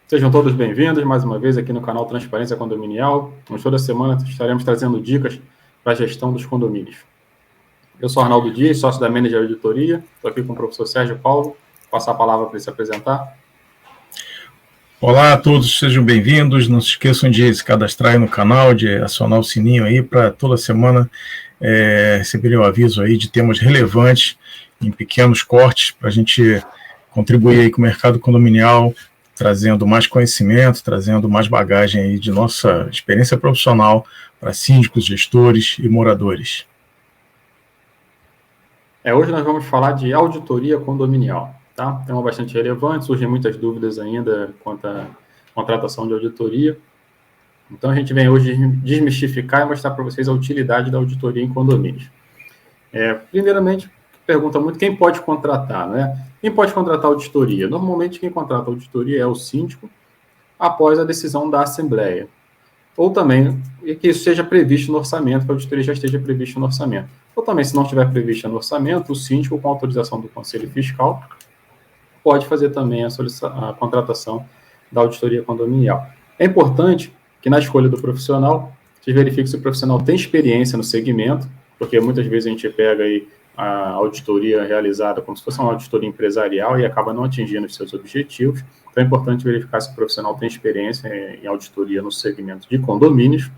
Sejam todos bem-vindos mais uma vez aqui no canal Transparência Condominial, onde toda semana estaremos trazendo dicas para a gestão dos condomínios. Eu sou Arnaldo Dias, sócio da Manager Auditoria, estou aqui com o professor Sérgio Paulo, vou passar a palavra para ele se apresentar. Olá a todos, sejam bem-vindos, não se esqueçam de se cadastrar aí no canal, de acionar o sininho aí para toda semana receberem o aviso aí de temas relevantes em pequenos cortes para a gente contribuir aí com o mercado condominial, trazendo mais conhecimento, trazendo mais bagagem aí de nossa experiência profissional para síndicos, gestores e moradores. Hoje nós vamos falar de auditoria condominial, tá? Tema bastante relevante, surgem muitas dúvidas ainda quanto à contratação de auditoria. Então a gente vem hoje desmistificar e mostrar para vocês a utilidade da auditoria em condomínios. Primeiramente, pergunta muito quem pode contratar, né? Quem pode contratar auditoria? Normalmente quem contrata auditoria é o síndico após a decisão da Assembleia. Ou também que isso seja previsto no orçamento, que a auditoria já esteja prevista no orçamento. Ou também, se não estiver prevista no orçamento, o síndico, com autorização do Conselho Fiscal, pode fazer também a contratação da auditoria condominial. É importante que na escolha do profissional, se verifique se o profissional tem experiência no segmento, porque muitas vezes a gente pega aí a auditoria realizada como se fosse uma auditoria empresarial e acaba não atingindo os seus objetivos. Então é importante verificar se o profissional tem experiência em auditoria no segmento de condomínios.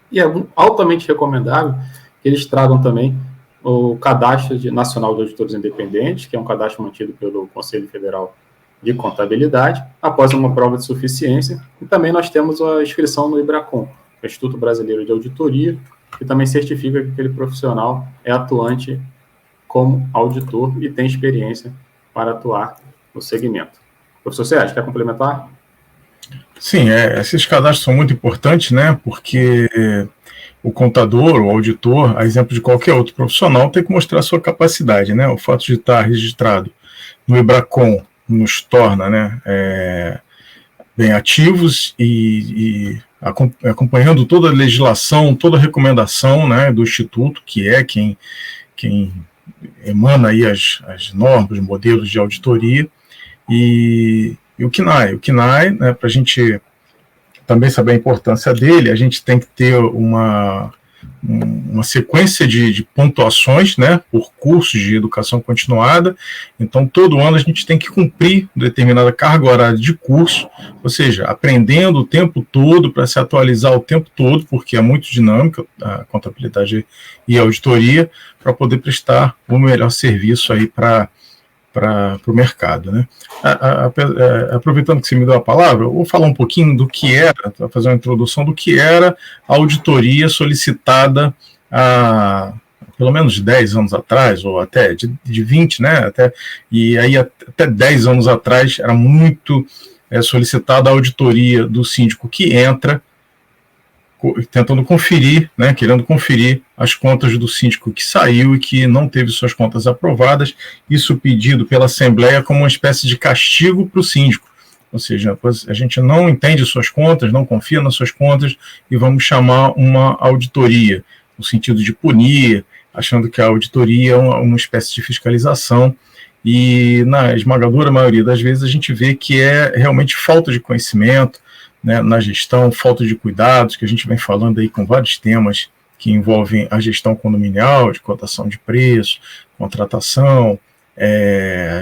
E é altamente recomendável que eles tragam também o Cadastro Nacional de Auditores Independentes, que é um cadastro mantido pelo Conselho Federal de Contabilidade, após uma prova de suficiência. E também nós temos a inscrição no IBRACON, o Instituto Brasileiro de Auditoria, que também certifica que aquele profissional é atuante como auditor e tem experiência para atuar no segmento. Professor Sérgio, quer complementar? Sim, esses cadastros são muito importantes, né? Porque o contador, o auditor, a exemplo de qualquer outro profissional, tem que mostrar a sua capacidade, né? O fato de estar registrado no IBRACON nos torna, né, bem ativos e acompanhando toda a legislação, toda a recomendação, né, do Instituto, que é quem emana aí as normas, os modelos de auditoria, e o CNAE, né, para a gente também saber a importância dele, a gente tem que ter uma sequência de pontuações, né, por cursos de educação continuada. Então, todo ano a gente tem que cumprir determinada carga horária de curso, ou seja, aprendendo o tempo todo para se atualizar o tempo todo, porque é muito dinâmica a contabilidade e a auditoria, para poder prestar o melhor serviço aí para o mercado, né? Aproveitando que você me deu a palavra, eu vou falar um pouquinho do que era, fazer uma introdução do que era a auditoria solicitada há pelo menos 10 anos atrás, ou até de 20, né? E aí até 10 anos atrás era muito solicitada a auditoria do síndico que entra tentando conferir, né, querendo conferir as contas do síndico que saiu e que não teve suas contas aprovadas, isso pedido pela Assembleia como uma espécie de castigo para o síndico, ou seja, a gente não entende suas contas, não confia nas suas contas e vamos chamar uma auditoria, no sentido de punir, achando que a auditoria é uma espécie de fiscalização, e na esmagadora maioria das vezes a gente vê que é realmente falta de conhecimento, né, na gestão, falta de cuidados, que a gente vem falando aí com vários temas que envolvem a gestão condominial, de cotação de preço, contratação,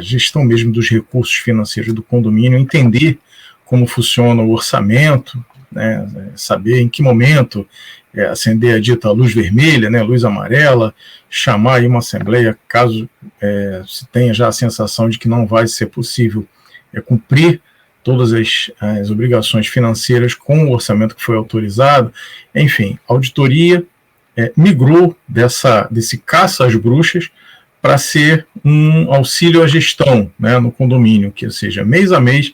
gestão mesmo dos recursos financeiros do condomínio, entender como funciona o orçamento, né, saber em que momento acender a dita luz vermelha, né, luz amarela, chamar aí uma assembleia, caso se tenha já a sensação de que não vai ser possível cumprir todas as obrigações financeiras com o orçamento que foi autorizado. Enfim, a auditoria migrou desse caça às bruxas para ser um auxílio à gestão, né, no condomínio, que, ou seja, mês a mês,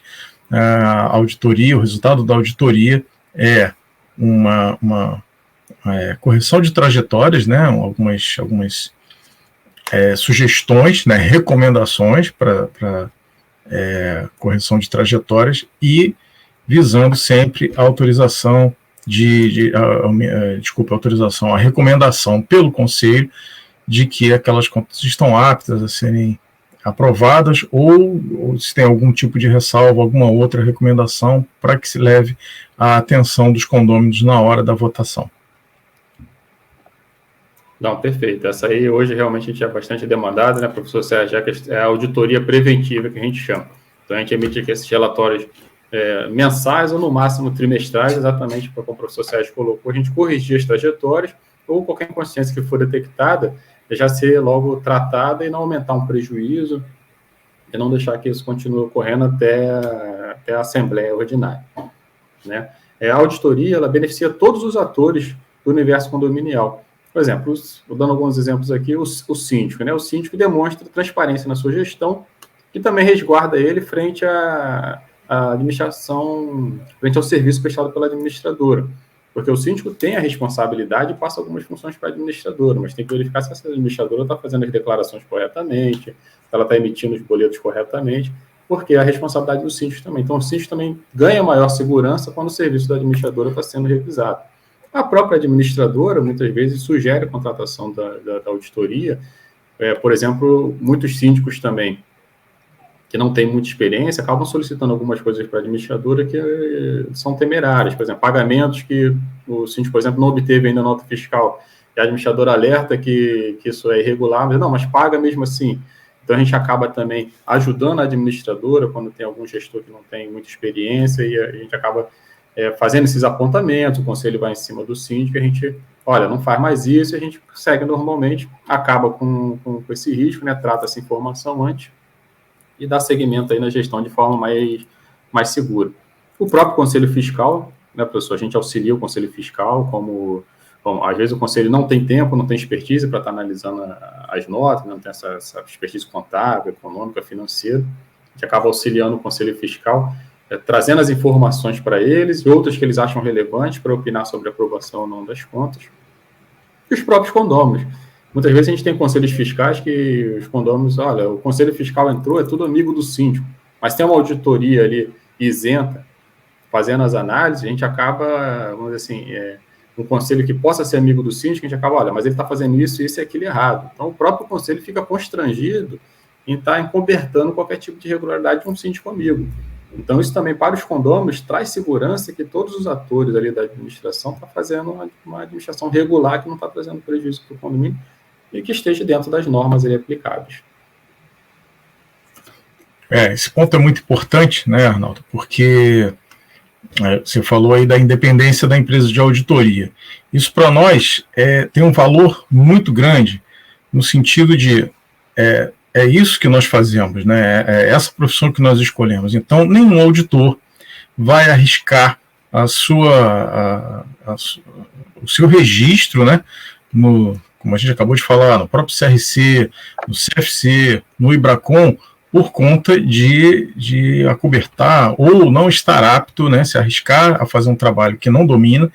a auditoria, o resultado da auditoria é uma correção de trajetórias, né, algumas sugestões, né, recomendações para correção de trajetórias e visando sempre a autorização a recomendação pelo Conselho de que aquelas contas estão aptas a serem aprovadas, ou se tem algum tipo de ressalva, alguma outra recomendação para que se leve a atenção dos condôminos na hora da votação. Não, perfeito. Essa aí hoje realmente a gente é bastante demandada, né, professor Sérgio? É a auditoria preventiva que a gente chama. Então a gente emite aqui esses relatórios mensais ou no máximo trimestrais, exatamente como o professor Sérgio colocou, a gente corrigir as trajetórias ou qualquer inconsciência que for detectada, já ser logo tratada e não aumentar um prejuízo e não deixar que isso continue ocorrendo até a Assembleia Ordinária, né? A auditoria, ela beneficia todos os atores do universo condominial. Por exemplo, dando alguns exemplos aqui, o síndico, né? O síndico demonstra transparência na sua gestão e também resguarda ele frente à administração, frente ao serviço prestado pela administradora. Porque o síndico tem a responsabilidade e passa algumas funções para a administradora, mas tem que verificar se essa administradora está fazendo as declarações corretamente, se ela está emitindo os boletos corretamente, porque é a responsabilidade do síndico também. Então, o síndico também ganha maior segurança quando o serviço da administradora está sendo revisado. A própria administradora, muitas vezes, sugere a contratação da auditoria. Por exemplo, muitos síndicos também, que não têm muita experiência, acabam solicitando algumas coisas para a administradora que são temerárias. Por exemplo, pagamentos que o síndico, por exemplo, não obteve ainda nota fiscal, e a administradora alerta que isso é irregular, mas não, mas paga mesmo assim. Então, a gente acaba também ajudando a administradora, quando tem algum gestor que não tem muita experiência, e a gente acaba fazendo esses apontamentos, o conselho vai em cima do síndico, a gente, olha, não faz mais isso, e a gente segue normalmente, acaba com esse risco, né, trata essa informação antes, e dá seguimento aí na gestão de forma mais segura. O próprio Conselho Fiscal, né, professor, a gente auxilia o Conselho Fiscal, como às vezes o Conselho não tem tempo, não tem expertise para estar analisando as notas, não tem essa expertise contábil, econômica, financeira, a gente acaba auxiliando o Conselho Fiscal, trazendo as informações para eles, e outras que eles acham relevantes para opinar sobre a aprovação ou não das contas, e os próprios condôminos. Muitas vezes a gente tem conselhos fiscais que os condôminos, olha, o conselho fiscal entrou, é tudo amigo do síndico, mas tem uma auditoria ali isenta, fazendo as análises, a gente acaba, vamos dizer assim, um conselho que possa ser amigo do síndico, a gente acaba, olha, mas ele está fazendo isso e aquilo errado. Então, o próprio conselho fica constrangido em estar encobertando qualquer tipo de irregularidade de um síndico amigo. Então, isso também, para os condôminos, traz segurança que todos os atores ali da administração estão fazendo uma administração regular que não está trazendo prejuízo para o condomínio e que esteja dentro das normas ali aplicáveis. Esse ponto é muito importante, né, Arnaldo, porque você falou aí da independência da empresa de auditoria. Isso, para nós, tem um valor muito grande, no sentido de é isso que nós fazemos, né? É essa profissão que nós escolhemos. Então, nenhum auditor vai arriscar o seu registro, né, como a gente acabou de falar, no próprio CRC, no CFC, no IBRACON, por conta de acobertar ou não estar apto, né, se arriscar a fazer um trabalho que não domina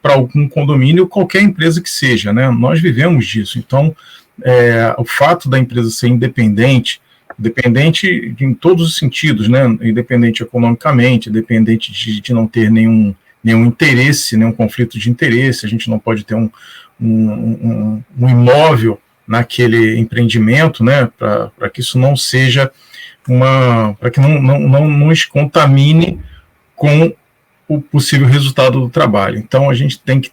para algum condomínio, qualquer empresa que seja, né? Nós vivemos disso. Então, o fato da empresa ser independente em todos os sentidos, né? Independente economicamente, independente de não ter nenhum interesse, nenhum conflito de interesse, a gente não pode ter um imóvel naquele empreendimento, né? Para que isso não seja para que não nos contamine com o possível resultado do trabalho. Então, a gente tem que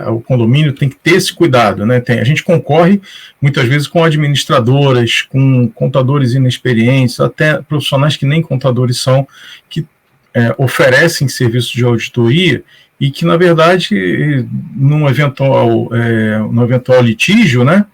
o condomínio tem que ter esse cuidado, né? A gente concorre muitas vezes com administradoras, com contadores inexperientes, até profissionais que nem contadores são, que oferecem serviços de auditoria e que, na verdade, num eventual litígio, né,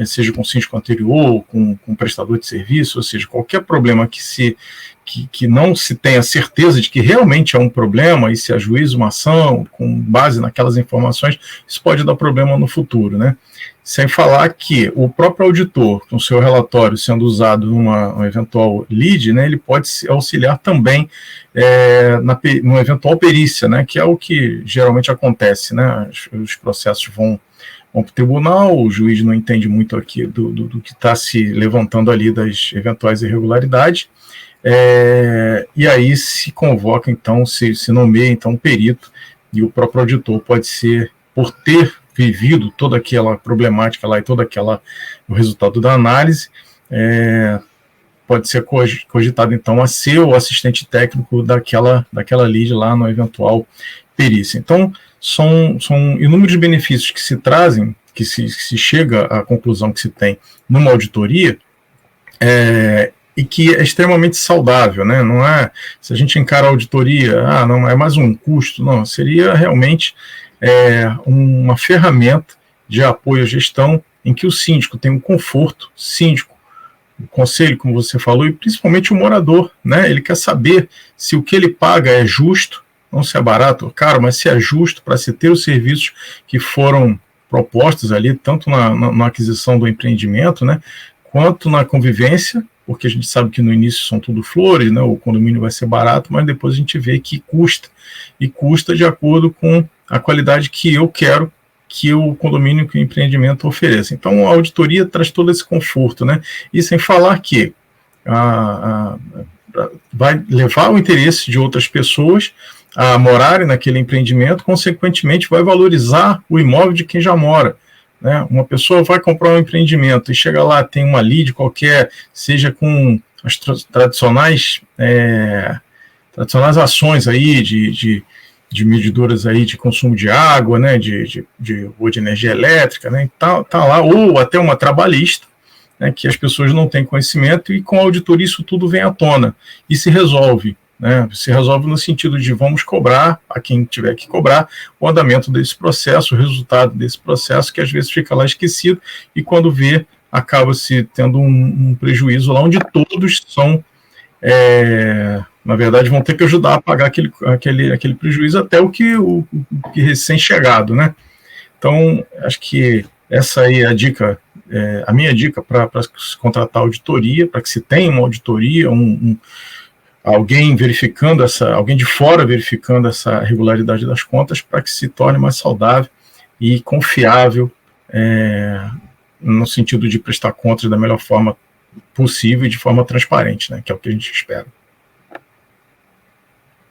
seja com o síndico anterior, com prestador de serviço, ou seja, qualquer problema que não se tenha certeza de que realmente é um problema e se ajuiza uma ação com base naquelas informações, isso pode dar problema no futuro, né? Sem falar que o próprio auditor, com o seu relatório sendo usado numa eventual lide, né, ele pode auxiliar também numa eventual perícia, né, que é o que geralmente acontece, né? Os processos vão para o tribunal, o juiz não entende muito aqui do que está se levantando ali das eventuais irregularidades, e aí se convoca, então, se nomeia, então, um perito, e o próprio auditor pode ser, por ter vivido toda aquela problemática lá e o resultado da análise, pode ser cogitado, então, a ser o assistente técnico daquela lead lá no eventual perícia. Então, são inúmeros benefícios que se trazem, que se chega à conclusão que se tem numa auditoria, e que é extremamente saudável, né? Não é, se a gente encara a auditoria, não é mais um custo, não, seria realmente uma ferramenta de apoio à gestão em que o síndico tem um conforto, o conselho, como você falou, e principalmente o morador, né? Ele quer saber se o que ele paga é justo, não se é barato ou caro, mas se é justo para se ter os serviços que foram propostos ali, tanto na aquisição do empreendimento, né, quanto na convivência, porque a gente sabe que no início são tudo flores, né, o condomínio vai ser barato, mas depois a gente vê que custa de acordo com a qualidade que eu quero que o condomínio, que o empreendimento ofereça. Então, a auditoria traz todo esse conforto, né, e sem falar que vai levar o interesse de outras pessoas a morarem naquele empreendimento, consequentemente vai valorizar o imóvel de quem já mora, né? Uma pessoa vai comprar um empreendimento e chega lá, tem uma lead qualquer, seja com as tradicionais ações aí de medidoras aí de consumo de água, né, de energia elétrica, né, tá lá, ou até uma trabalhista, né, que as pessoas não têm conhecimento, e com a auditoria isso tudo vem à tona e se resolve. Né, se resolve no sentido de vamos cobrar a quem tiver que cobrar o andamento desse processo, o resultado desse processo, que às vezes fica lá esquecido, e quando vê, acaba-se tendo um prejuízo lá, onde todos são, na verdade, vão ter que ajudar a pagar aquele prejuízo, até o que recém-chegado, né? Então, acho que essa aí é a dica, a minha dica para se contratar auditoria, para que se tenha uma auditoria, alguém de fora verificando essa regularidade das contas, para que se torne mais saudável e confiável, no sentido de prestar contas da melhor forma possível e de forma transparente, né, que é o que a gente espera.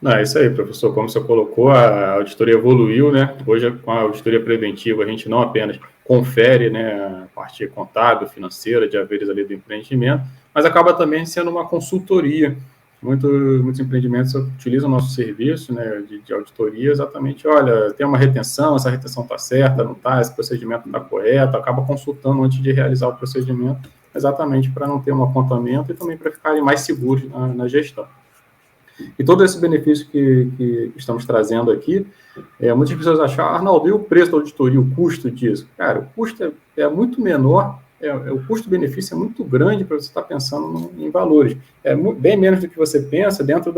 É isso aí, professor. Como você colocou, a auditoria evoluiu, né? Hoje, com a auditoria preventiva, a gente não apenas confere, né, a parte contábil, financeira, de haveres ali do empreendimento, mas acaba também sendo uma consultoria. Muitos empreendimentos utilizam o nosso serviço, né, de auditoria, exatamente, olha, tem uma retenção, essa retenção está certa, não está, esse procedimento está correto, acaba consultando antes de realizar o procedimento, exatamente para não ter um apontamento e também para ficarem mais seguros na gestão. E todo esse benefício que estamos trazendo aqui, muitas pessoas acham, Arnaldo, e o preço da auditoria, o custo disso? Cara, o custo é muito menor, o custo-benefício é muito grande para você estar pensando em valores. Bem menos do que você pensa dentro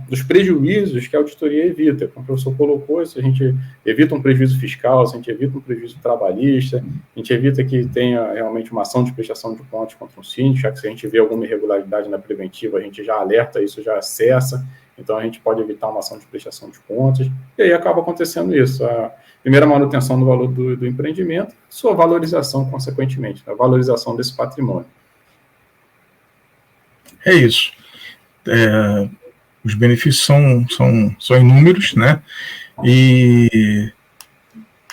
dos prejuízos que a auditoria evita. Como o professor colocou, se a gente evita um prejuízo fiscal, se a gente evita um prejuízo trabalhista, a gente evita que tenha realmente uma ação de prestação de contas contra um síndico, já que se a gente vê alguma irregularidade na preventiva, a gente já alerta isso, já acessa, então a gente pode evitar uma ação de prestação de contas, e aí acaba acontecendo isso, a primeira manutenção do valor do empreendimento, sua valorização, consequentemente, a valorização desse patrimônio. É isso. Os benefícios são inúmeros, né? E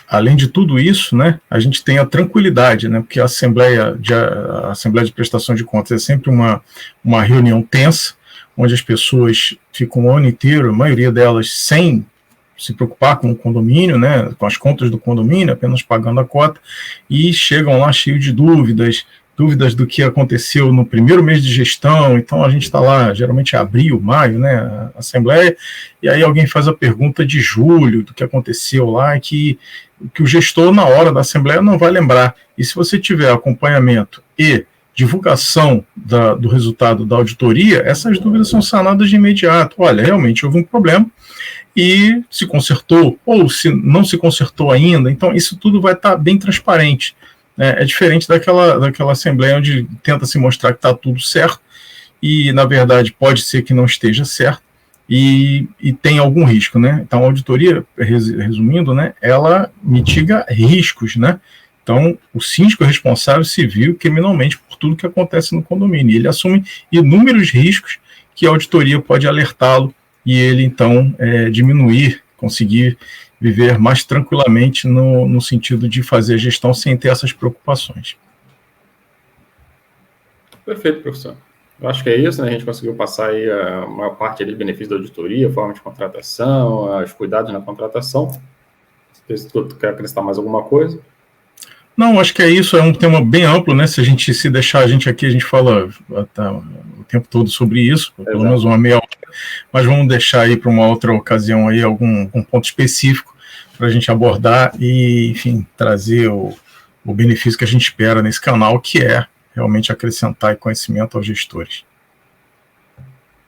além de tudo isso, né, a gente tem a tranquilidade, né? Porque a Assembleia de Prestação de Contas é sempre uma reunião tensa, onde as pessoas ficam o ano inteiro, a maioria delas sem se preocupar com o condomínio, né, com as contas do condomínio, apenas pagando a cota, e chegam lá cheios de dúvidas do que aconteceu no primeiro mês de gestão. Então a gente está lá, geralmente abril, maio, né, a Assembleia, e aí alguém faz a pergunta de julho, do que aconteceu lá, que o gestor na hora da Assembleia não vai lembrar. E se você tiver acompanhamento e divulgação do resultado da auditoria, essas dúvidas são sanadas de imediato. Olha, realmente houve um problema, e se consertou, ou se não se consertou ainda. Então isso tudo vai estar bem transparente. É diferente daquela Assembleia onde tenta se mostrar que está tudo certo, e na verdade pode ser que não esteja certo, e tem algum risco, né? Então a auditoria, resumindo, né, ela mitiga riscos, né? Então o síndico é responsável civil criminalmente por tudo que acontece no condomínio, e ele assume inúmeros riscos que a auditoria pode alertá-lo, e ele então conseguir viver mais tranquilamente no sentido de fazer a gestão sem ter essas preocupações. Perfeito, professor. Eu acho que é isso, né? A gente conseguiu passar aí a maior parte dos benefícios da auditoria, forma de contratação, os cuidados na contratação. Se tu quer acrescentar mais alguma coisa? Não, acho que é isso, é um tema bem amplo, né? Se a gente se deixar a gente fala o tempo todo sobre isso, pelo menos uma meia hora, mas vamos deixar aí para uma outra ocasião aí algum ponto específico para a gente abordar e, enfim, trazer o benefício que a gente espera nesse canal, que é realmente acrescentar conhecimento aos gestores.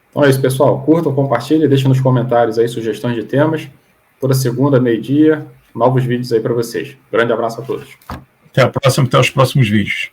Então é isso, pessoal. Curtam, compartilhem, deixem nos comentários aí sugestões de temas. Toda segunda, meio-dia, novos vídeos aí para vocês. Grande abraço a todos. Até a próxima, até os próximos vídeos.